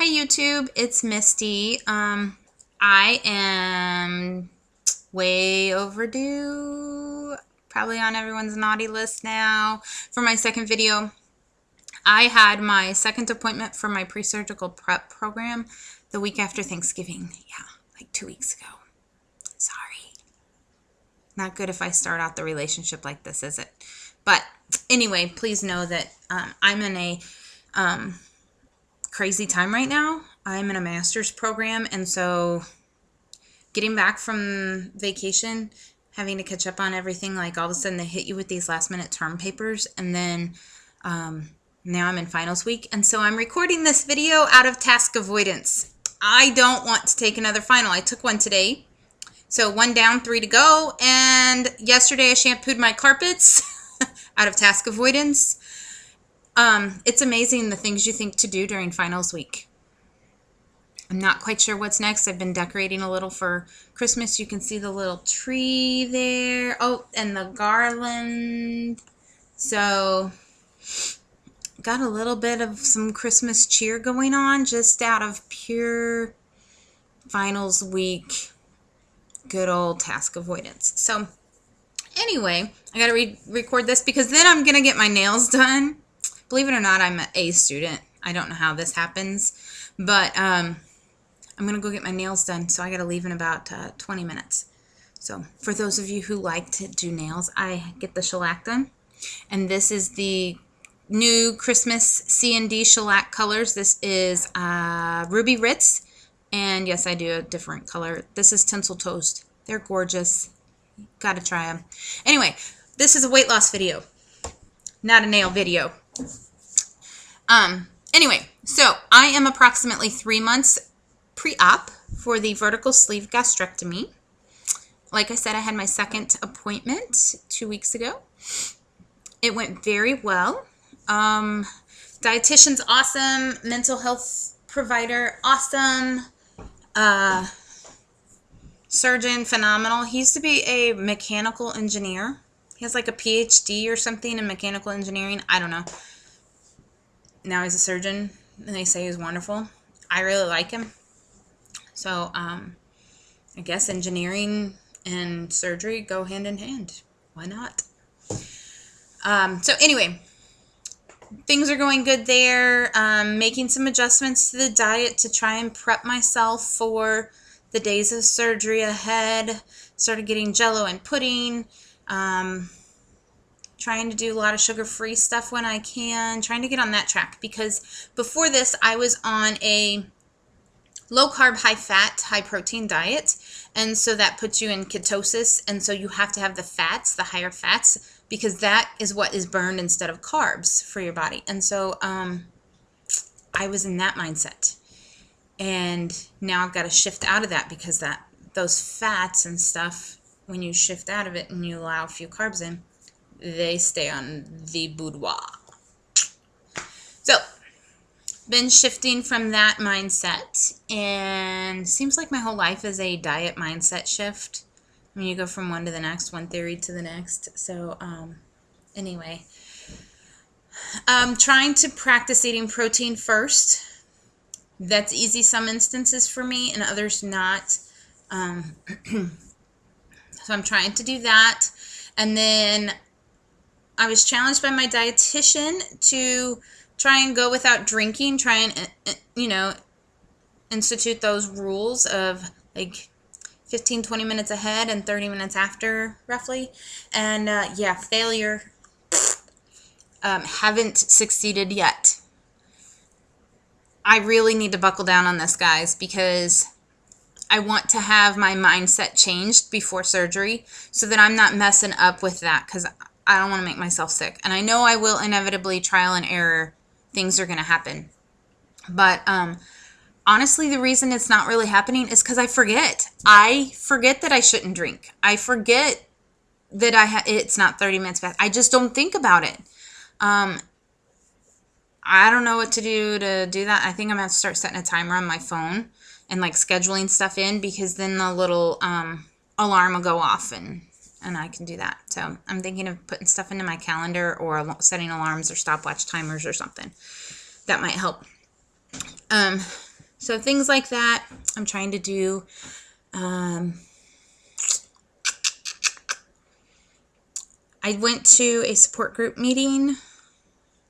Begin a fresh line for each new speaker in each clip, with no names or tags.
Hi YouTube, it's Misty. I am way overdue, probably on everyone's naughty list now for my second video. I had my second appointment for my pre-surgical prep program the week after Thanksgiving. Yeah, like 2 weeks ago. Sorry. Not good if I start out the relationship like this, is it? But anyway, please know that I'm in a crazy time right now. I'm in a master's program, and so getting back from vacation, having to catch up on everything, like all of a sudden they hit you with these last minute term papers, and then now I'm in finals week, and so I'm recording this video out of task avoidance. I don't want to take another final. I took one today, so 1 down, 3 to go, and yesterday I shampooed my carpets out of task avoidance. It's amazing the things you think to do during finals week. I'm not quite sure what's next. I've been decorating a little for Christmas. You can see the little tree there. Oh, and the garland. So, got a little bit of some Christmas cheer going on just out of pure finals week, good old task avoidance. So, anyway, I got to record this because then I'm going to get my nails done. Believe it or not, I'm an A student. I don't know how this happens, but I'm going to go get my nails done, so I got to leave in about 20 minutes. So for those of you who like to do nails, I get the shellac done. And this is the new Christmas C&D shellac colors. This is Ruby Ritz, and yes, I do a different color. This is Tinsel Toast. They're gorgeous. Got to try them. Anyway, this is a weight loss video, not a nail video. Anyway, so I am approximately 3 months pre-op for the vertical sleeve gastrectomy. Like I said, I had my second appointment 2 weeks ago. It went very well. Dietitian's awesome. Mental health provider, awesome. Surgeon, phenomenal. He used to be a mechanical engineer. He has like a PhD or something in mechanical engineering. I don't know. Now he's a surgeon, and they say he's wonderful. I really like him. So, I guess engineering and surgery go hand in hand. Why not? So anyway, things are going good there. Making some adjustments to the diet to try and prep myself for the days of surgery ahead. Started getting Jell-O and pudding. Trying to do a lot of sugar-free stuff when I can. Trying to get on that track, because before this I was on a low-carb, high-fat, high-protein diet, and so that puts you in ketosis, and so you have to have the fats, the higher fats, because that is what is burned instead of carbs for your body. And so I was in that mindset, and now I've got to shift out of that, because those fats and stuff, when you shift out of it and you allow a few carbs in, they stay on the boudoir. So, been shifting from that mindset, and seems like my whole life is a diet mindset shift. I mean, you go from one to the next, one theory to the next. So, anyway, trying to practice eating protein first. That's easy some instances for me, and others not. So I'm trying to do that. And then I was challenged by my dietitian to try and go without drinking, try and, institute those rules of like 15, 20 minutes ahead and 30 minutes after, roughly. And yeah, failure. Haven't succeeded yet. I really need to buckle down on this, guys, because I want to have my mindset changed before surgery so that I'm not messing up with that, because I don't want to make myself sick. And I know I will inevitably, trial and error, things are going to happen. But honestly, the reason it's not really happening is because I forget. I forget that I shouldn't drink. I forget that it's not 30 minutes fast. I just don't think about it. I don't know what to do that. I think I'm going to have to start setting a timer on my phone and like scheduling stuff in, because then the little alarm will go off and I can do that. So I'm thinking of putting stuff into my calendar or setting alarms or stopwatch timers or something. That might help. So things like that I'm trying to do. I went to a support group meeting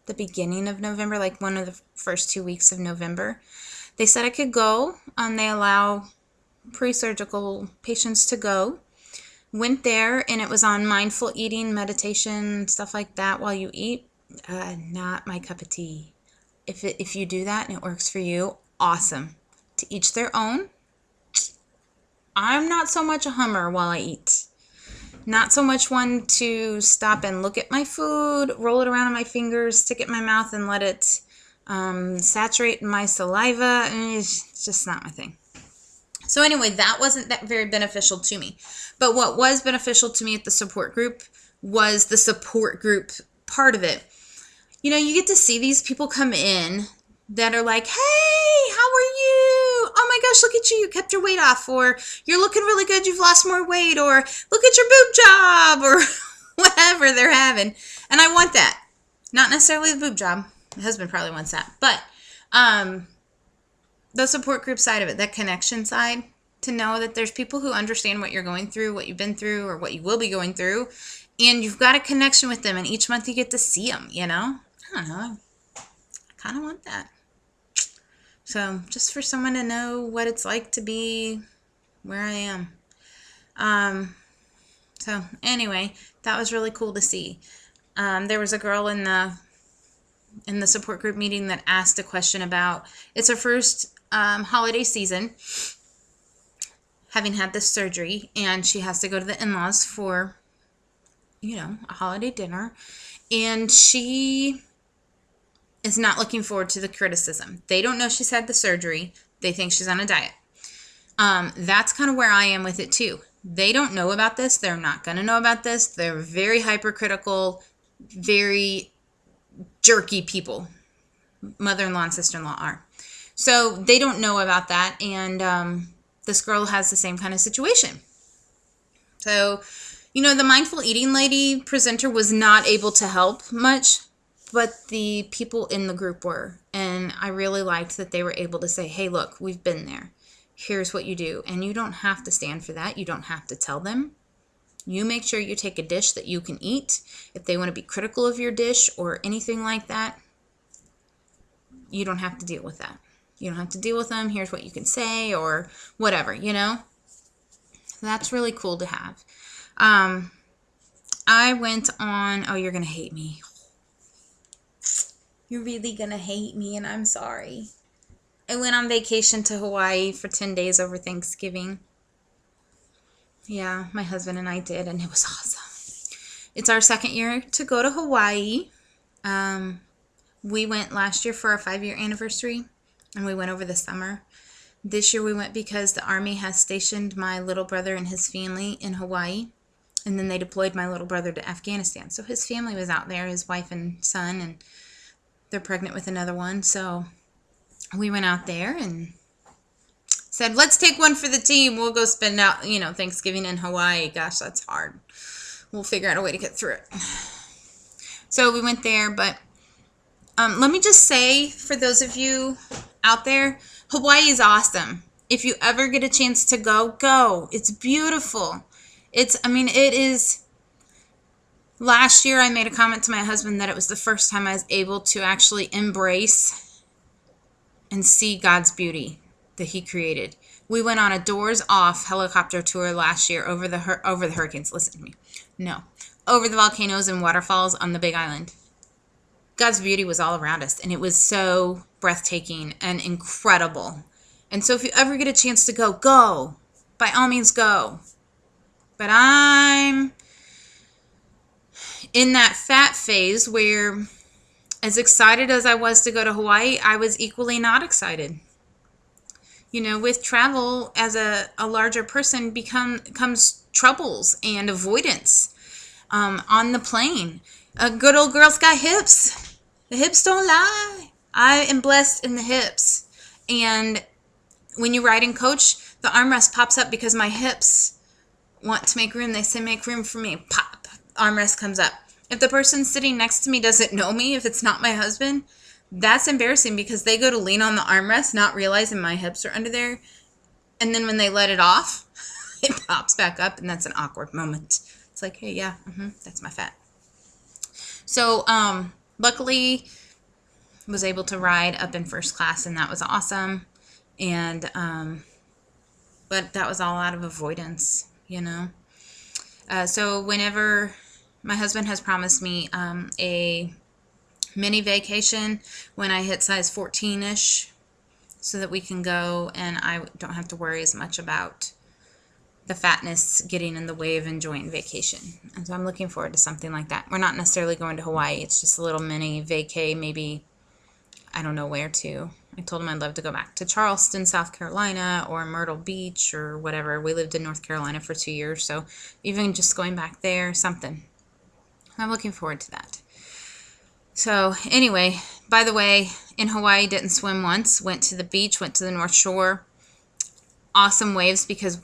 the beginning of November, like one of the first 2 weeks of November. They said I could go. They allow pre-surgical patients to go. Went there, and it was on mindful eating, meditation, stuff like that while you eat. Not my cup of tea. If you do that and it works for you, awesome. To each their own. I'm not so much a hummer while I eat. Not so much one to stop and look at my food, roll it around in my fingers, stick it in my mouth, and let it saturate my saliva. It's just not my thing. So anyway, that wasn't that very beneficial to me. But what was beneficial to me at the support group was the support group part of it. You know, you get to see these people come in that are like, hey, how are you? Oh my gosh, look at you kept your weight off, or you're looking really good, you've lost more weight, or look at your boob job, or whatever they're having. And I want that. Not necessarily the boob job. My husband probably wants that. But the support group side of it, that connection side, to know that there's people who understand what you're going through, what you've been through, or what you will be going through, and you've got a connection with them, and each month you get to see them, you know? I don't know. I kind of want that. So just for someone to know what it's like to be where I am. So anyway, that was really cool to see. There was a girl in the support group meeting that asked a question about, it's her first holiday season, having had this surgery, and she has to go to the in-laws for, you know, a holiday dinner, and she is not looking forward to the criticism. They don't know she's had the surgery. They think she's on a diet. That's kind of where I am with it too. They don't know about this. They're not going to know about this. They're very hypercritical, very jerky people. Mother-in-law and sister-in-law are. So they don't know about that. And this girl has the same kind of situation. So, you know, the mindful eating lady presenter was not able to help much, but the people in the group were. And I really liked that they were able to say, hey, look, we've been there. Here's what you do. And you don't have to stand for that. You don't have to tell them. You make sure you take a dish that you can eat. If they want to be critical of your dish or anything like that, you don't have to deal with that. You don't have to deal with them. Here's what you can say or whatever, you know. That's really cool to have. I went on, oh, you're going to hate me. You're really going to hate me, and I'm sorry. I went on vacation to Hawaii for 10 days over Thanksgiving. Yeah, my husband and I did, and it was awesome. It's our second year to go to Hawaii. We went last year for our 5-year anniversary, and we went over the summer. This year we went because the Army has stationed my little brother and his family in Hawaii, and then they deployed my little brother to Afghanistan. So his family was out there, his wife and son, and they're pregnant with another one. So we went out there and said, let's take one for the team. We'll go spend out, you know, Thanksgiving in Hawaii. Gosh, that's hard. We'll figure out a way to get through it. So we went there, but let me just say, for those of you out there, Hawaii is awesome. If you ever get a chance to go, go. It's beautiful. It is. Last year I made a comment to my husband that it was the first time I was able to actually embrace and see God's beauty that he created. We went on a doors-off helicopter tour last year over the hurricanes. Listen to me. No. Over the volcanoes and waterfalls on the Big Island. God's beauty was all around us, and it was so breathtaking and incredible. And so if you ever get a chance to go, go. By all means, go. But I'm in that fat phase where, as excited as I was to go to Hawaii, I was equally not excited. You know, with travel as a larger person comes troubles and avoidance on the plane. Good old girl's got hips. The hips don't lie. I am blessed in the hips. And when you ride in coach, the armrest pops up because my hips want to make room. They say, make room for me. Pop. Armrest comes up. If the person sitting next to me doesn't know me, if it's not my husband, That's embarrassing because they go to lean on the armrest, not realizing my hips are under there. And then when they let it off, it pops back up, and that's an awkward moment. It's like, hey, yeah, that's my fat. So, luckily, was able to ride up in first class, and that was awesome. And, but that was all out of avoidance, you know. So whenever my husband has promised me a mini vacation when I hit size 14-ish, so that we can go and I don't have to worry as much about the fatness getting in the way of enjoying vacation. And so I'm looking forward to something like that. We're not necessarily going to Hawaii. It's just a little mini vacay, maybe, I don't know where to. I told him I'd love to go back to Charleston, South Carolina, or Myrtle Beach, or whatever. We lived in North Carolina for 2 years, so even just going back there, something. I'm looking forward to that. So anyway, by the way, in Hawaii, didn't swim once. Went to the beach, went to the North Shore. Awesome waves because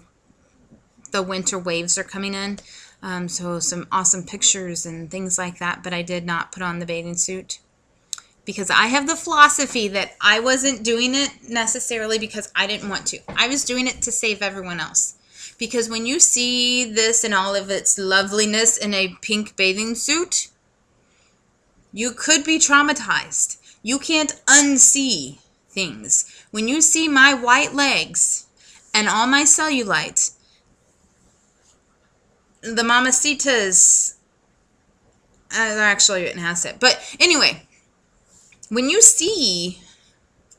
the winter waves are coming in. So some awesome pictures and things like that. But I did not put on the bathing suit because I have the philosophy that I wasn't doing it necessarily because I didn't want to. I was doing it to save everyone else. Because when you see this in all of its loveliness in a pink bathing suit, you could be traumatized. You can't unsee things. When you see my white legs and all my cellulite, the mamacitas, actually I didn't have it. But anyway, when you see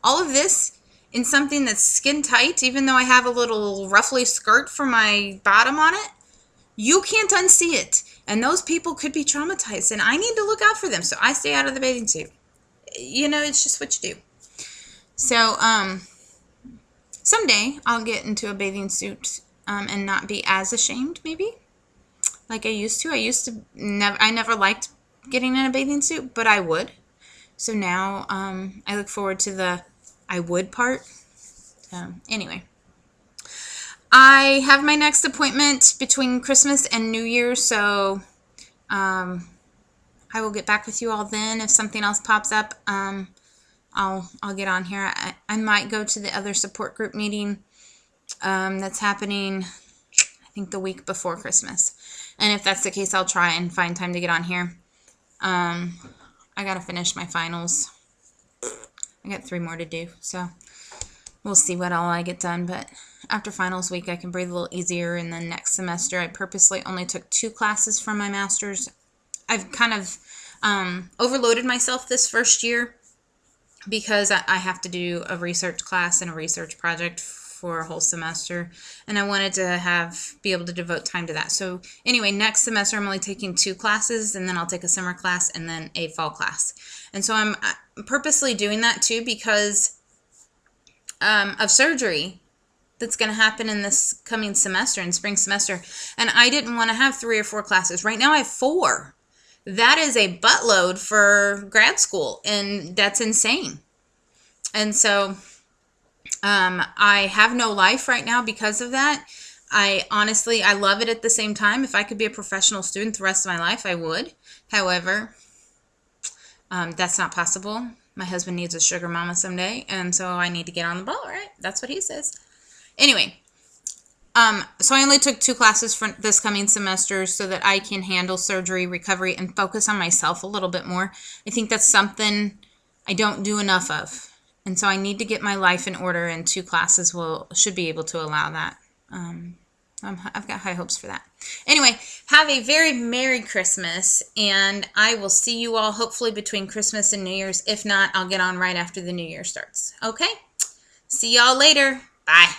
all of this in something that's skin tight, even though I have a little ruffly skirt for my bottom on it, you can't unsee it. And those people could be traumatized, and I need to look out for them. So I stay out of the bathing suit. You know, it's just what you do. So, someday I'll get into a bathing suit and not be as ashamed, maybe, like I used to. I never liked getting in a bathing suit, but I would. So now I look forward to the I would part. Anyway. I have my next appointment between Christmas and New Year's, so I will get back with you all then. If something else pops up, I'll get on here. I might go to the other support group meeting that's happening, I think, the week before Christmas. And if that's the case, I'll try and find time to get on here. I got to finish my finals. I got 3 more to do, so we'll see what all I get done, but after finals week, I can breathe a little easier, and then next semester, I purposely only took 2 classes from my master's. I've kind of overloaded myself this first year because I have to do a research class and a research project for a whole semester, and I wanted to be able to devote time to that. So anyway, next semester, I'm only taking 2 classes, and then I'll take a summer class and then a fall class. And so I'm purposely doing that too because of surgery that's going to happen in this coming semester, in spring semester. And I didn't want to have 3 or 4 classes. Right now I have 4. That is a buttload for grad school, and that's insane. And so I have no life right now because of that. I love it at the same time. If I could be a professional student the rest of my life, I would. However, that's not possible. My husband needs a sugar mama someday, and so I need to get on the ball, right? That's what he says. Anyway, so I only took 2 classes for this coming semester so that I can handle surgery, recovery, and focus on myself a little bit more. I think that's something I don't do enough of. And so I need to get my life in order, and 2 classes should be able to allow that. I've got high hopes for that. Anyway, have a very Merry Christmas, and I will see you all hopefully between Christmas and New Year's. If not, I'll get on right after the New Year starts. Okay? See y'all later. Bye.